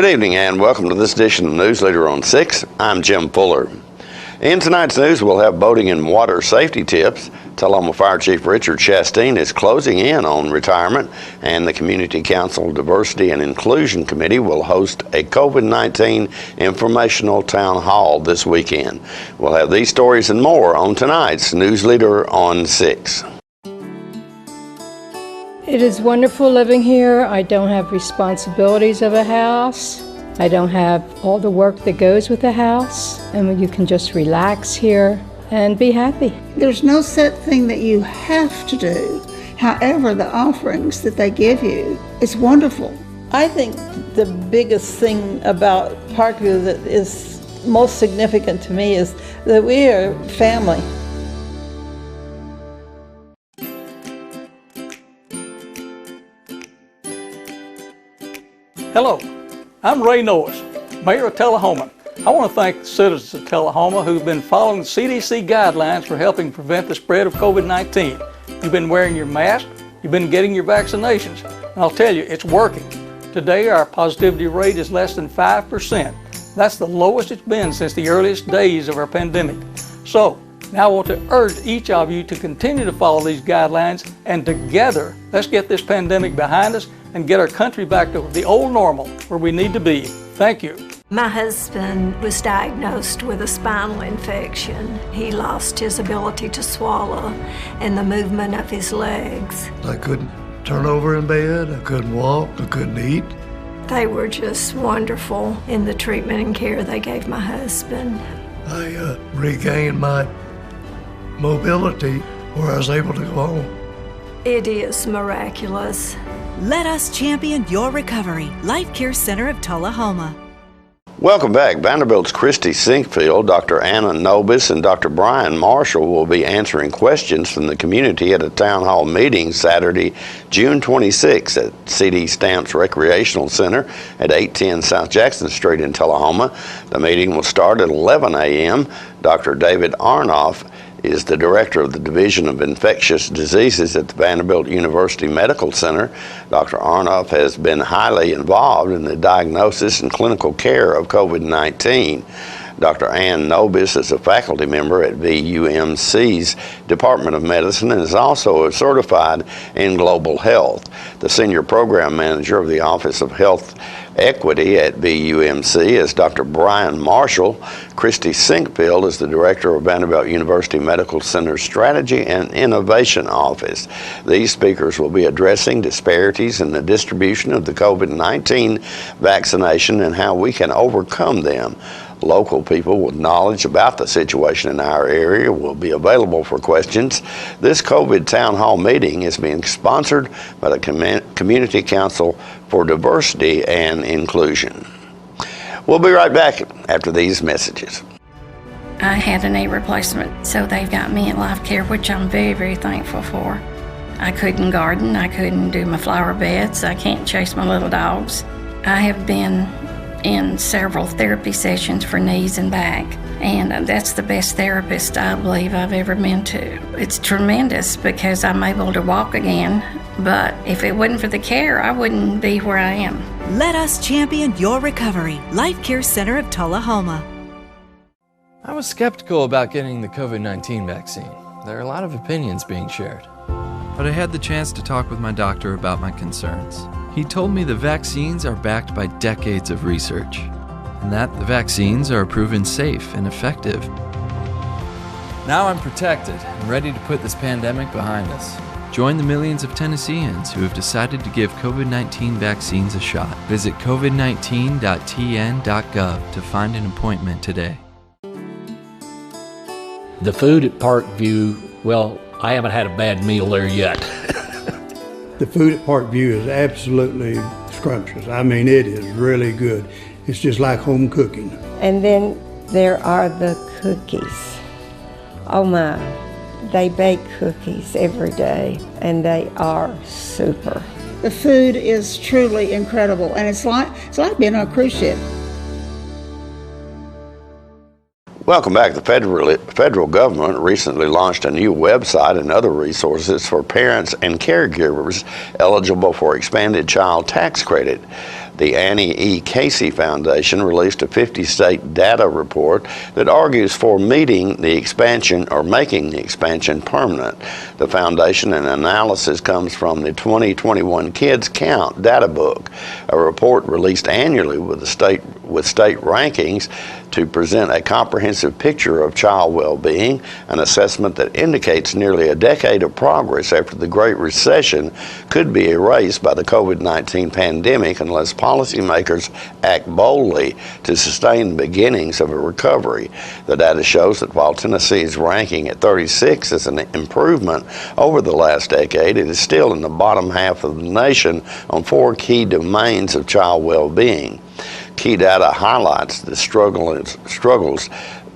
evening and welcome to this edition of News Leader on 6. I'm Jim Fuller. In tonight's news, we'll have boating and water safety tips. Tullahoma Fire Chief Richard Chastain is closing in on retirement, and the Community Council Diversity and Inclusion Committee will host a COVID-19 informational town hall this weekend. We'll have these stories and more on tonight's News Leader on 6. It is wonderful living here. I don't have responsibilities of a house. I don't have all the work that goes with a house, and you can just relax here and be happy. There's no set thing that you have to do. However, the offerings that they give you, it's wonderful. I think the biggest thing about Parkview that is most significant to me is that we are family. Hello, I'm Ray Norris, Mayor of Tullahoma. I want to thank the citizens of Tullahoma who've been following the CDC guidelines for helping prevent the spread of COVID-19. You've been wearing your mask, you've been getting your vaccinations, and I'll tell you, it's working. Today, our positivity rate is less than 5%. That's the lowest it's been since the earliest days of our pandemic. So, now I want to urge each of you to continue to follow these guidelines, and together, let's get this pandemic behind us and get our country back to the old normal where we need to be. Thank you. My husband was diagnosed with a spinal infection. He lost his ability to swallow and the movement of his legs. I couldn't turn over in bed, I couldn't walk, I couldn't eat. They were just wonderful in the treatment and care they gave my husband. I regained my mobility where I was able to go home. It is miraculous. Let us champion your recovery. Life Care Center of Tullahoma. Welcome back. Vanderbilt's Christy Sinkfield, Dr. Anna Nobis, and Dr. Brian Marshall will be answering questions from the community at a town hall meeting Saturday, June 26 at C.D. Stamps Recreational Center at 810 South Jackson Street in Tullahoma. The meeting will start at 11 a.m. Dr. David Arnoff is the director of the Division of Infectious Diseases at the Vanderbilt University Medical Center. Dr. Arnoff has been highly involved in the diagnosis and clinical care of COVID-19. Dr. Ann Nobis is a faculty member at VUMC's Department of Medicine and is also certified in global health. The senior program manager of the Office of Health Equity at VUMC is Dr. Brian Marshall. Christy Sinkfield is the director of Vanderbilt University Medical Center's Strategy and Innovation Office. These speakers will be addressing disparities in the distribution of the COVID-19 vaccination and how we can overcome them. Local people with knowledge about the situation in our area will be available for questions. This COVID Town Hall meeting is being sponsored by the Community Council for Diversity and Inclusion. We'll be right back after these messages. I had a knee replacement, so they've got me in life care, which I'm very, very thankful for. I couldn't garden, I couldn't do my flower beds, I can't chase my little dogs. I have been in several therapy sessions for knees and back, and that's the best therapist I believe I've ever been to. It's tremendous because I'm able to walk again, but if it wasn't for the care, I wouldn't be where I am. Let us champion your recovery. Life Care Center of Tullahoma. I was skeptical about getting the COVID-19 vaccine. There are a lot of opinions being shared. But I had the chance to talk with my doctor about my concerns. He told me the vaccines are backed by decades of research, and that the vaccines are proven safe and effective. Now I'm protected and ready to put this pandemic behind us. Join the millions of Tennesseans who have decided to give COVID-19 vaccines a shot. Visit covid19.tn.gov to find an appointment today. The food at Parkview, well, I haven't had a bad meal there yet. The food at Parkview is absolutely scrumptious. I mean, it is really good. It's just like home cooking. And then there are the cookies. Oh my, they bake cookies every day, and they are super. The food is truly incredible, and it's like being on a cruise ship. Welcome back. The federal government recently launched a new website and other resources for parents and caregivers eligible for expanded child tax credit. The Annie E. Casey Foundation released a 50-state data report that argues for meeting the expansion or making the expansion permanent. The foundation and analysis comes from the 2021 Kids Count data book, a report released annually with state rankings to present a comprehensive picture of child well-being, an assessment that indicates nearly a decade of progress after the Great Recession could be erased by the COVID-19 pandemic unless policymakers act boldly to sustain the beginnings of a recovery. The data shows that while Tennessee's ranking at 36 is an improvement over the last decade, it is still in the bottom half of the nation on 4 key domains of child well-being. Key data highlights the struggles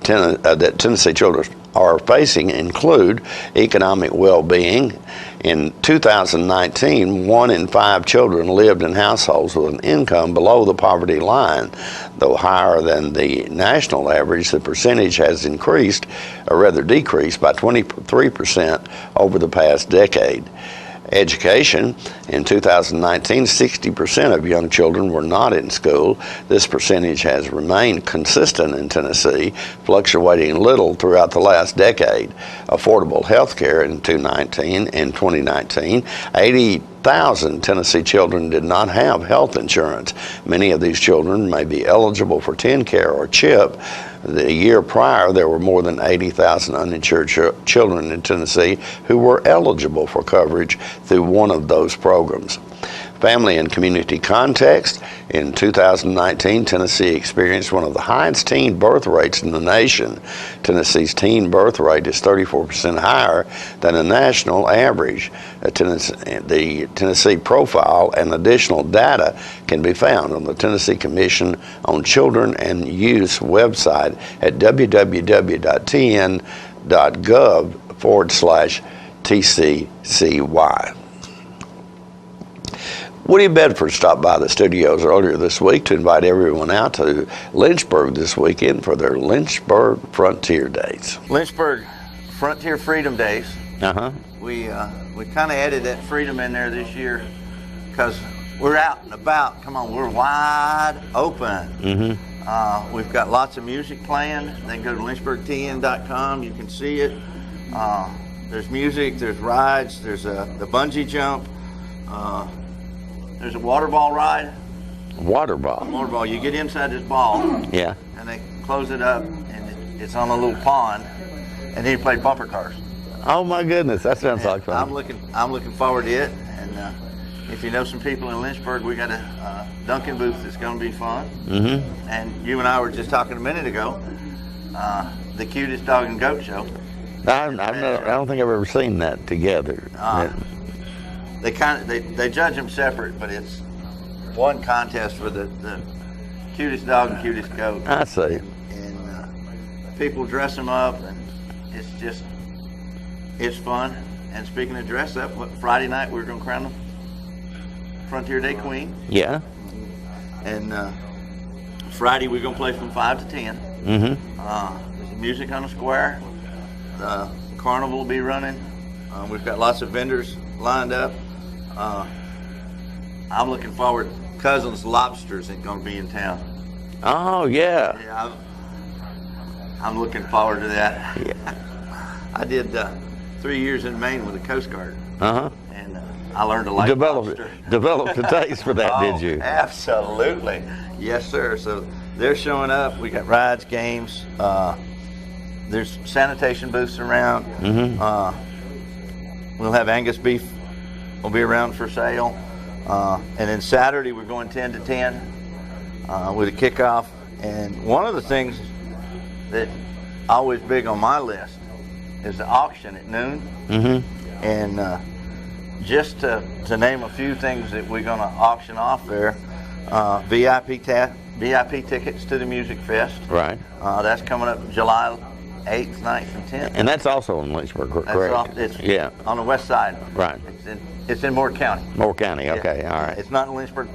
that Tennessee children are facing include economic well-being. In 2019, 1 in 5 children lived in households with an income below the poverty line. Though higher than the national average, the percentage has decreased by 23% over the past decade. Education. In 2019, 60% of young children were not in school. This percentage has remained consistent in Tennessee, fluctuating little throughout the last decade. Affordable health care in 2019, 80,000 Tennessee children did not have health insurance. Many of these children may be eligible for TennCare or CHIP. The year prior, there were more than 80,000 uninsured children in Tennessee who were eligible for coverage through one of those programs. Family and community context. In 2019, Tennessee experienced one of the highest teen birth rates in the nation. Tennessee's teen birth rate is 34% higher than the national average. The Tennessee profile and additional data can be found on the Tennessee Commission on Children and Youth website at www.tn.gov/TCCY. Woody Bedford stopped by the studios earlier this week to invite everyone out to Lynchburg this weekend for their Lynchburg Frontier Days. Lynchburg Frontier Freedom Days. We kind of added that freedom in there this year because we're out and about. Come on, we're wide open. We've got lots of music playing. They can go to lynchburgtn.com. You can see it. There's music, there's rides, there's the bungee jump. There's a water ball ride. Water ball? Water ball. You get inside this ball. Yeah. And they close it up, and it's on a little pond, and then you play bumper cars. Oh my goodness, that sounds like fun. I'm looking forward to it, and if you know some people in Lynchburg, we got a Dunkin' booth that's going to be fun. And you and I were just talking a minute ago, the Cutest Dog and Goat Show. I don't think I've ever seen that together. They judge them separate, but it's one contest for the cutest dog and cutest goat. I see. And people dress them up, and it's fun. And speaking of dress up, Friday night we're going to crown the Frontier Day Queen. Yeah. And Friday we're going to play from 5 to 10. There's music on the square. The carnival will be running. We've got lots of vendors lined up. I'm looking forward. Cousin's Lobsters is going to be in town. Oh yeah. I'm looking forward to that. Yeah. I did 3 years in Maine with the Coast Guard. And I learned to like lobster. Developed a taste for that, did you? Absolutely. Yes, sir. So they're showing up. We got rides, games. There's sanitation booths around. We'll have Angus beef. Will be around for sale. And then Saturday we're going 10 to 10 with a kickoff. And one of the things that always big on my list is the auction at noon. And just to name a few things that we're going to auction off there, VIP tickets to the Music Fest. Right. That's coming up July 8th, 9th, and 10th. And that's also in Lynchburg, correct? It's on the west side. Right. It's in Moore County. Moore County, okay, all right. It's not in Lynchburg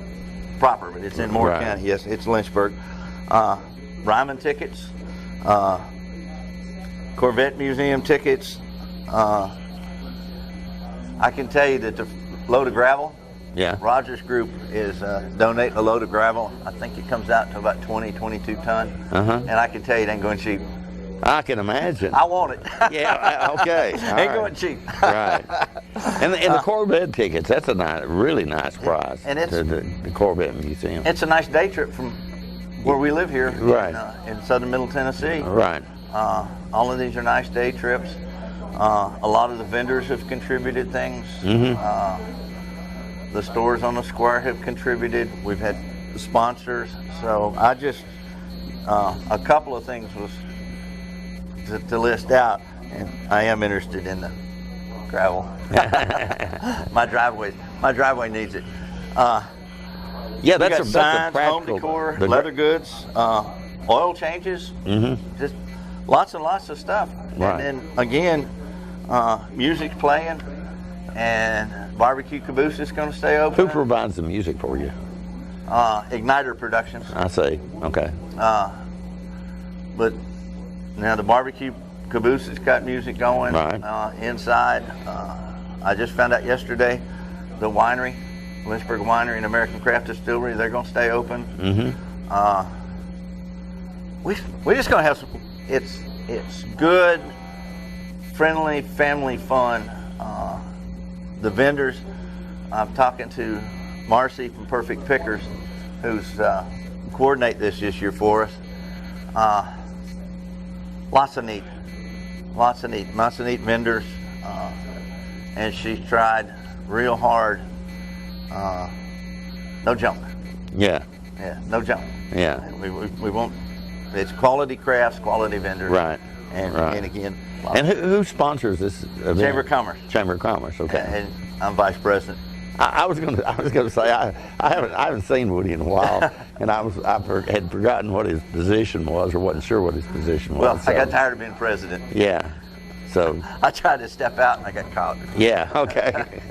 proper, but it's in Moore County. Yes, it's Lynchburg. Ryman tickets, Corvette Museum tickets. I can tell you that the load of gravel, Rogers Group is donating a load of gravel. I think it comes out to about 22 ton. And I can tell you it ain't going cheap. I can imagine. I want it. Yeah, okay. Ain't going cheap. Right. And the Corvette tickets, that's a really nice prize. And it's to the Corvette Museum. It's a nice day trip from where we live here in southern Middle Tennessee. Right. All of these are nice day trips. A lot of the vendors have contributed things. The stores on the square have contributed. We've had sponsors. So I just, a couple of things was to list out, and I am interested in the gravel. My driveway needs it. Yeah, that's signs, a practical, home decor, leather goods, oil changes, just lots and lots of stuff. Right. And then again, music's playing, and barbecue caboose is going to stay open. Who provides the music for you? Igniter Productions. I see. Okay. But now the barbecue caboose has got music going inside. I just found out yesterday the winery, Lynchburg Winery and American Craft Distillery, they're going to stay open. We're just going to have some. It's good, friendly, family fun. The vendors, I'm talking to Marcy from Perfect Pickers, who's coordinate this year for us. Lots of neat vendors, and she's tried real hard. No junk. Yeah, no junk. Yeah. We won't. It's quality crafts, quality vendors. Right. And again. And who sponsors this event? Chamber of Commerce. Chamber of Commerce. Okay. And I'm vice president. I was going to say I haven't seen Woody in a while, and I had forgotten what his position was, or wasn't sure what his position was. Well, I got tired of being president. Yeah. So I tried to step out, and I got caught. Yeah. Okay.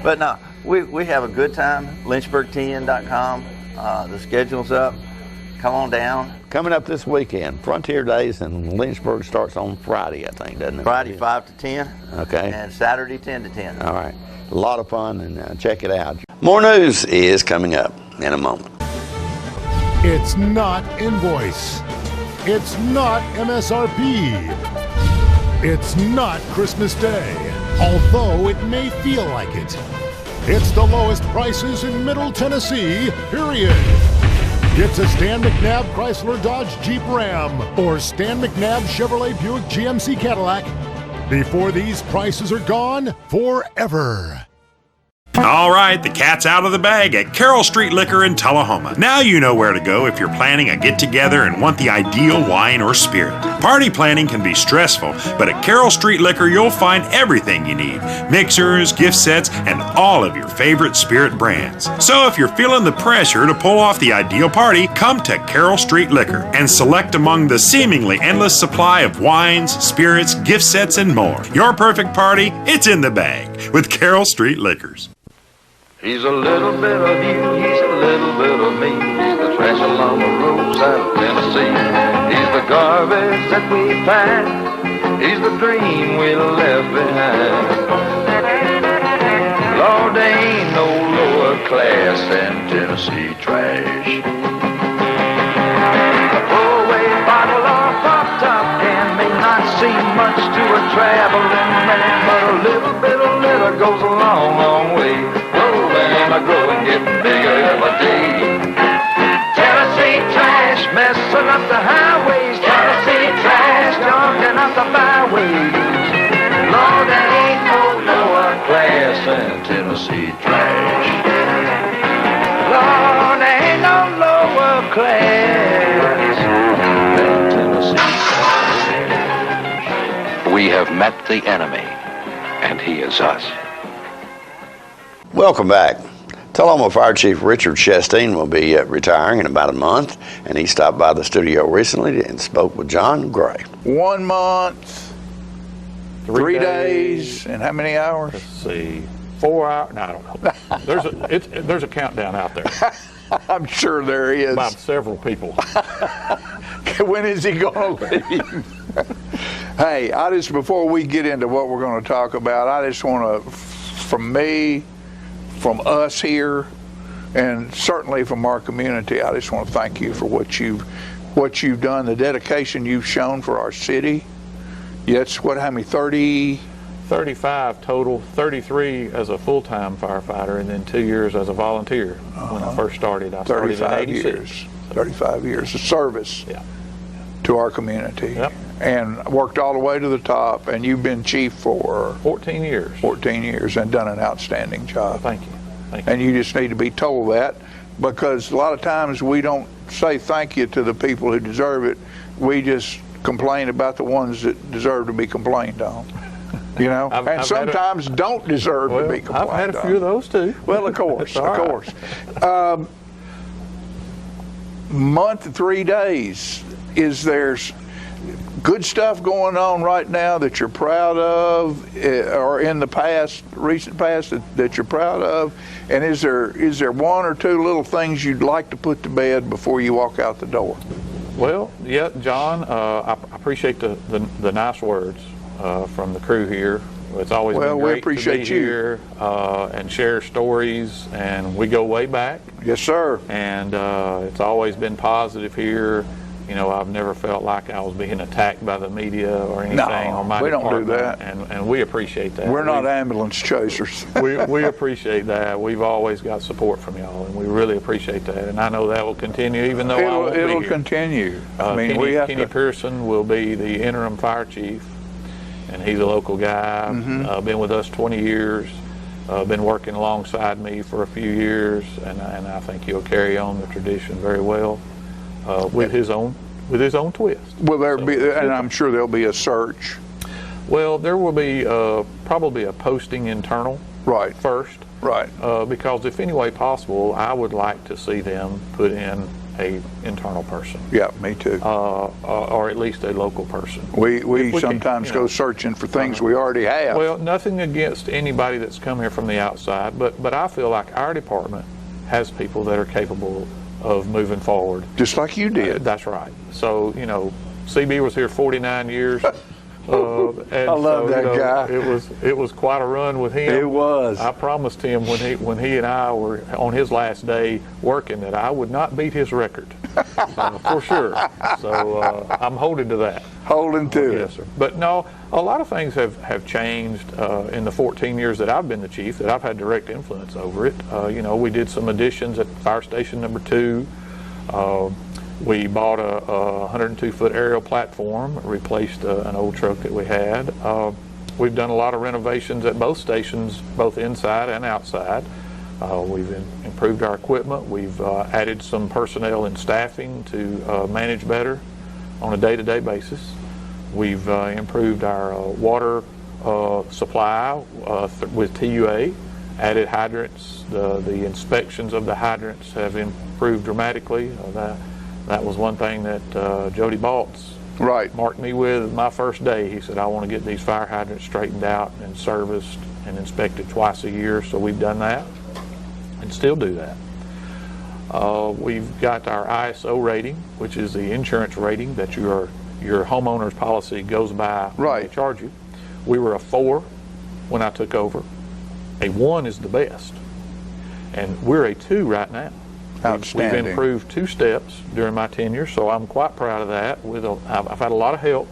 But no, we have a good time. LynchburgTN.com. The schedule's up. Come on down. Coming up this weekend, Frontier Days in Lynchburg starts on Friday, I think, doesn't it? Friday 5 to 10. Okay. And Saturday 10 to 10. All right. A lot of fun, and check it out. More news is coming up in a moment. It's not Invoice. It's not MSRP. It's not Christmas Day, although it may feel like it. It's the lowest prices in Middle Tennessee, period. Get to Stan McNabb Chrysler Dodge Jeep Ram or Stan McNabb Chevrolet Buick GMC Cadillac before these prices are gone forever. All right, the cat's out of the bag at Carroll Street Liquor in Tullahoma. Now you know where to go if you're planning a get-together and want the ideal wine or spirit. Party planning can be stressful, but at Carroll Street Liquor you'll find everything you need. Mixers, gift sets, and all of your favorite spirit brands. So if you're feeling the pressure to pull off the ideal party, come to Carroll Street Liquor and select among the seemingly endless supply of wines, spirits, gift sets, and more. Your perfect party, it's in the bag with Carroll Street Liquors. He's a little bit of you, he's a little bit of me. He's the trash along the roadside of Tennessee. He's the garbage that we find. He's the dream we left behind. Lord, there ain't no lower class than Tennessee trash. A throwaway bottle or pop-top can may not seem much to a traveling man, but a little bit of litter goes a long, long way. Rolling and growing, getting bigger every day. Tennessee trash messing up the highways. Tennessee trash junking up the byways. Lord, there ain't no lower class than Tennessee trash. Lord, there ain't no lower class than Tennessee trash. We have met the enemy, and he is us. Welcome back. Tullahoma Fire Chief Richard Chastain will be retiring in about a month, and he stopped by the studio recently and spoke with John Gray. 1 month, 3 days, and how many hours? Let's see, 4 hours. No, I don't know. There's a countdown out there. I'm sure there is. By several people. When is he going to leave? Hey, before we get into what we're going to talk about, I just want to, from us here, and certainly from our community, I just want to thank you for what you've done, the dedication you've shown for our city. That's how many, 30? 35 total, 33 as a full-time firefighter, and then 2 years as a volunteer. When I first started, I started in 86. 35 years of service to our community. Yep. And worked all the way to the top, and you've been chief for 14 years. 14 years, and done an outstanding job. Thank you. Thank you. And you just need to be told that, because a lot of times we don't say thank you to the people who deserve it. We just complain about the ones that deserve to be complained on. You know, and sometimes don't deserve to be complained on. I've had a few of those too. Well, of course, of course. Month and 3 days. Is there good stuff going on right now that you're proud of, or in the recent past that you're proud of? And is there one or two little things you'd like to put to bed before you walk out the door? Well, yeah, John, I appreciate the nice words from the crew here. It's always been great to be here and share stories, and we go way back. Yes, sir. And it's always been positive here. You know, I've never felt like I was being attacked by the media or anything on my department. We don't do that. And we appreciate that. We're not ambulance chasers. we appreciate that. We've always got support from y'all, and we really appreciate that. And I know that will continue, even though I won't be here. It'll continue. I mean, Kenny Pearson will be the interim fire chief, and he's a local guy. Been with us 20 years. Been working alongside me for a few years, and I think he'll carry on the tradition very well. With his own twist. Will there be, and I'm sure there'll be a search. Well, there will be probably a posting internal first. Right. Because if any way possible, I would like to see them put in a internal person. Yeah, me too. Or at least a local person. We sometimes go searching for things we already have. Well, nothing against anybody that's come here from the outside, but I feel like our department has people that are capable of moving forward. Just like you did. That's right. So, you know, CB was here 49 years. And I love that guy. It was quite a run with him. It was. I promised him when he and I were on his last day working that I would not beat his record. For sure. So I'm holding to that. Holding to it. Yes, sir. But no, a lot of things have changed in the 14 years that I've been the chief, that I've had direct influence over it. You know, we did some additions at Fire Station number 2. We bought a 102-foot aerial platform, replaced an old truck that we had. We've done a lot of renovations at both stations, both inside and outside. We've improved our equipment. We've added some personnel and staffing to manage better on a day-to-day basis. We've improved our water supply with TUA, added hydrants. The inspections of the hydrants have improved dramatically. That was one thing that Jody Baltz marked me with my first day. He said, I want to get these fire hydrants straightened out and serviced and inspected twice a year. So we've done that and still do that. We've got our ISO rating, which is the insurance rating that your homeowner's policy goes by when they charge you. We were a 4 when I took over. A 1 is the best. And we're a 2 right now. Outstanding. We've improved 2 steps during my tenure, so I'm quite proud of that. I've had a lot of help.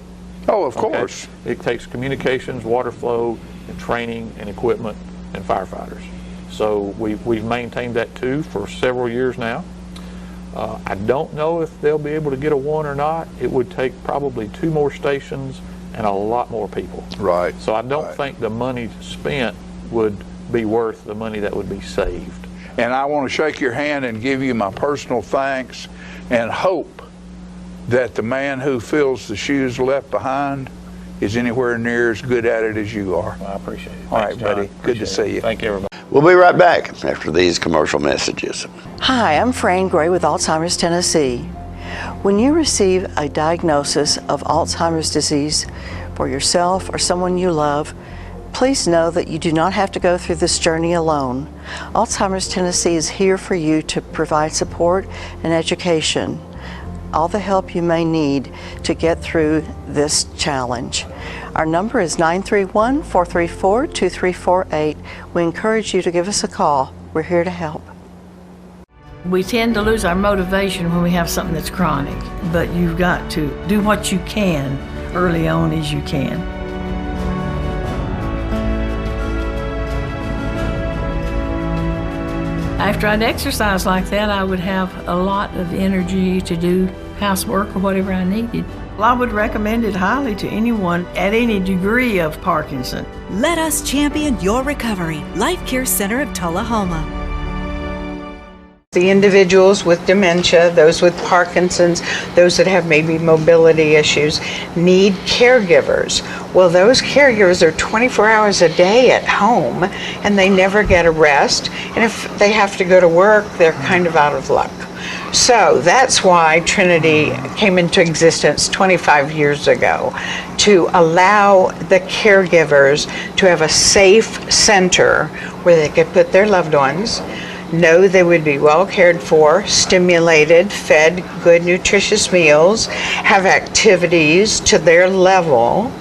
Oh, of course. It takes communications, water flow, and training, and equipment, and firefighters. So we've maintained that 2 for several years now. I don't know if they'll be able to get a 1 or not. It would take probably 2 more stations and a lot more people. Right. So I don't think the money spent would be worth the money that would be saved. And I want to shake your hand and give you my personal thanks and hope that the man who fills the shoes left behind is anywhere near as good at it as you are. Well, I appreciate it. All right, buddy. Good to see you. Thank you, everybody. We'll be right back after these commercial messages. Hi, I'm Fran Gray with Alzheimer's Tennessee. When you receive a diagnosis of Alzheimer's disease for yourself or someone you love, please know that you do not have to go through this journey alone. Alzheimer's Tennessee is here for you to provide support and education. all the help you may need to get through this challenge. Our number is 931-434-2348. We encourage you to give us a call. We're here to help. We tend to lose our motivation when we have something that's chronic, but you've got to do what you can early on as you can. After I'd exercise like that, I would have a lot of energy to do housework or whatever I needed. Well, I would recommend it highly to anyone at any degree of Parkinson. Let us champion your recovery. Life Care Center of Tullahoma. The individuals with dementia, those with Parkinson's, those that have maybe mobility issues, need caregivers. Well, those caregivers are 24 hours a day at home, and they never get a rest. And if they have to go to work, they're kind of out of luck. So that's why Trinity came into existence 25 years ago, to allow the caregivers to have a safe center where they could put their loved ones, know they would be well cared for, stimulated, fed good nutritious meals, have activities to their level,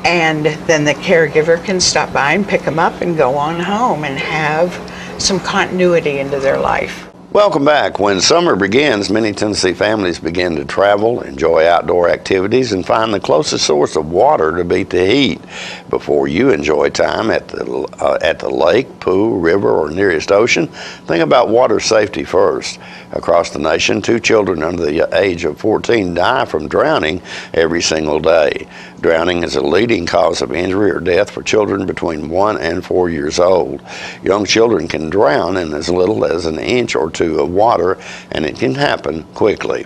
and then the caregiver can stop by and pick them up and go on home and have some continuity into their life. Welcome back. When summer begins, many Tennessee families begin to travel, enjoy outdoor activities, and find the closest source of water to beat the heat. Before you enjoy time at the lake, pool, river, or nearest ocean, think about water safety first. Across the nation, 2 children under the age of 14 die from drowning every single day. Drowning is a leading cause of injury or death for children between 1 and 4 years old. Young children can drown in as little as an inch or 2 of water, and it can happen quickly.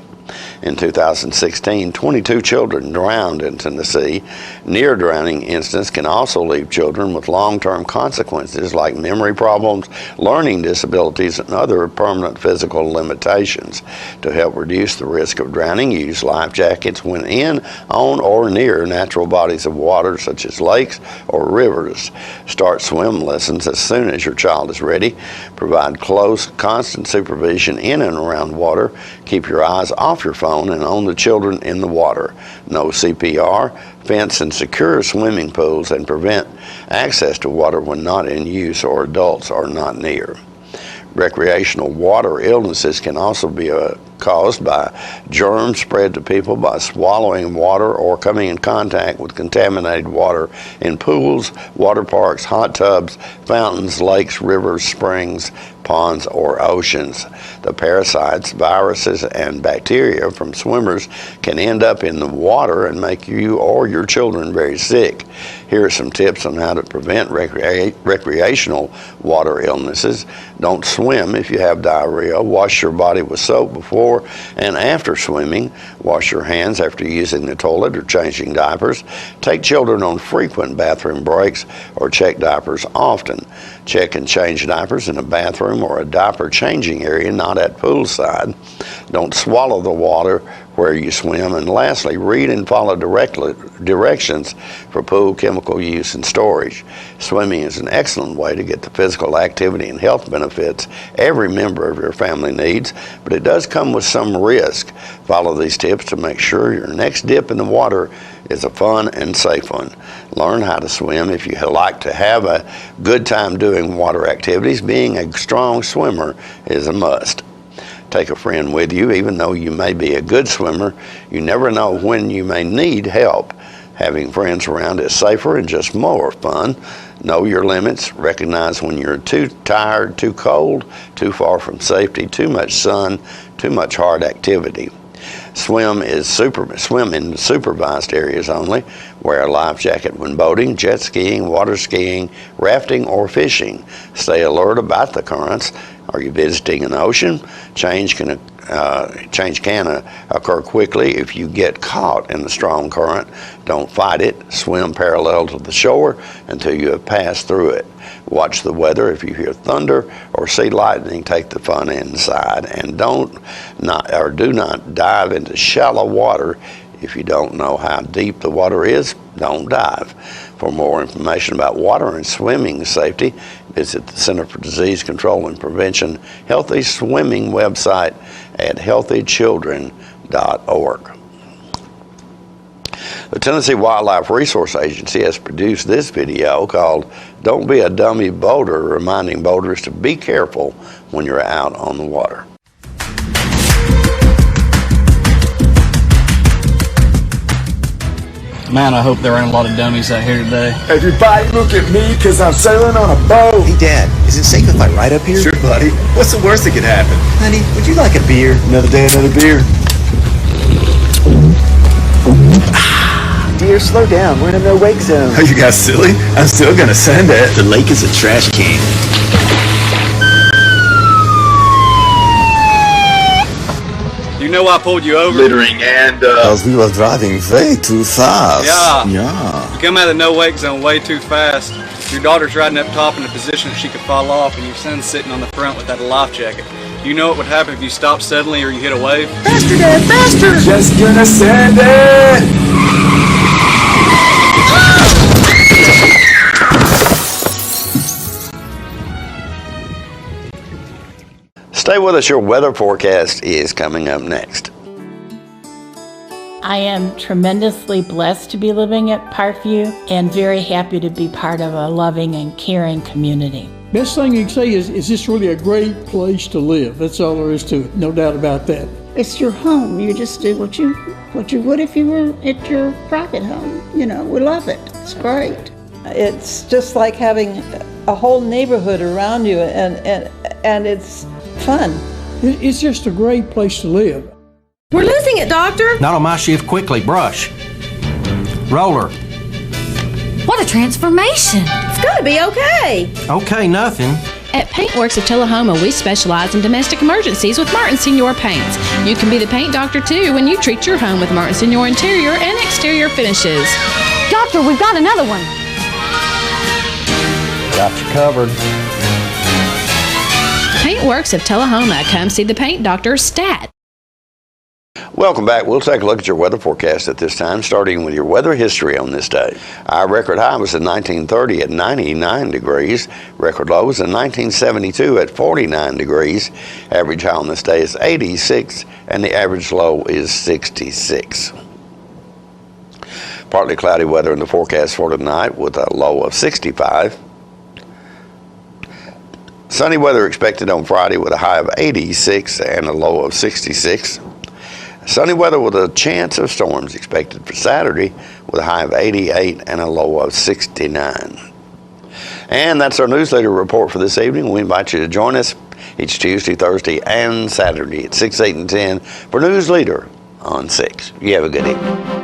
In 2016, 22 children drowned in Tennessee. Near drowning incidents can also leave children with long-term consequences like memory problems, learning disabilities, and other permanent physical limitations. To help reduce the risk of drowning, use life jackets when in, on, or near natural bodies of water such as lakes or rivers. Start swim lessons as soon as your child is ready. Provide close, constant supervision in and around water. Keep your eyes off your phone and on the children in the water. No CPR, fence and secure swimming pools, and prevent access to water when not in use or adults are not near. Recreational water illnesses can also be caused by germs spread to people by swallowing water or coming in contact with contaminated water in pools, water parks, hot tubs, fountains, lakes, rivers, springs, ponds, or oceans. The parasites, viruses, and bacteria from swimmers can end up in the water and make you or your children very sick. Here are some tips on how to prevent recreational water illnesses. Don't swim if you have diarrhea. Wash your body with soap before and after swimming. Wash your hands after using the toilet or changing diapers. Take children on frequent bathroom breaks or check diapers often. Check and change diapers in a bathroom or a diaper changing area, not at poolside. Don't swallow the water where you swim. And lastly, read and follow directions for pool chemical use and storage. Swimming is an excellent way to get the physical activity and health benefits every member of your family needs, but it does come with some risk. Follow these tips to make sure your next dip in the water is a fun and safe one. Learn how to swim if you like to have a good time doing water activities. Being a strong swimmer is a must. Take a friend with you. Even though you may be a good swimmer, you never know when you may need help. Having friends around is safer and just more fun. Know your limits. Recognize when you're too tired, too cold, too far from safety, too much sun, too much hard activity. Swim in supervised areas only. Wear a life jacket when boating, jet skiing, water skiing, rafting, or fishing. Stay alert about the currents. Are you visiting an ocean? Change can occur quickly if you get caught in the strong current. Don't fight it. Swim parallel to the shore until you have passed through it. Watch the weather. If you hear thunder or see lightning, take the fun inside, and do not dive into shallow water. If you don't know how deep the water is, don't dive. For more information about water and swimming safety, visit the Center for Disease Control and Prevention Healthy Swimming website at healthychildren.org. The Tennessee Wildlife Resource Agency has produced this video called "Don't Be a Dummy Boater," reminding boaters to be careful when you're out on the water. Man, I hope there aren't a lot of dummies out here today. Everybody look at me, cause I'm sailing on a boat. Hey, Dad, is it safe if I ride up here? Sure, buddy. What's the worst that could happen? Honey, would you like a beer? Another day, another beer. Dear, slow down. We're in a no-wake zone. Are you guys silly? I'm still gonna send it. The lake is a trash can. You know I pulled you over? Littering and, Because we were driving way too fast. Yeah. You come out of the no-wake zone way too fast. Your daughter's riding up top in a position that she could fall off, and your son's sitting on the front with that life jacket. You know what would happen if you stopped suddenly or you hit a wave? Faster, Dad, faster! Just gonna send it! Stay with us, your weather forecast is coming up next. I am tremendously blessed to be living at Parkview and very happy to be part of a loving and caring community. Best thing you can say is this really a great place to live. That's all there is to it, no doubt about that. It's your home. You just do what you would if you were at your private home. You know, we love it. It's great. It's just like having a whole neighborhood around you, and it's fun. It's just a great place to live. We're losing it, Doctor. Not on my shift. Quickly, brush. Roller. What a transformation. It's gonna be okay. Okay, nothing. At Paintworks of Tullahoma, we specialize in domestic emergencies with Martin Senior Paints. You can be the paint doctor too when you treat your home with Martin Senior interior and exterior finishes. Doctor, we've got another one. Got you covered. Paintworks of Tullahoma. Come see the paint doctor, Stat. Welcome back. We'll take a look at your weather forecast at this time, starting with your weather history on this day. Our record high was in 1930 at 99 degrees. Record low was in 1972 at 49 degrees. Average high on this day is 86, and the average low is 66. Partly cloudy weather in the forecast for tonight with a low of 65. Sunny weather expected on Friday with a high of 86 and a low of 66. Sunny weather with a chance of storms expected for Saturday with a high of 88 and a low of 69. And that's our newsletter report for this evening. We invite you to join us each Tuesday, Thursday, and Saturday at 6, 8, and 10 for News Leader on 6. You have a good evening.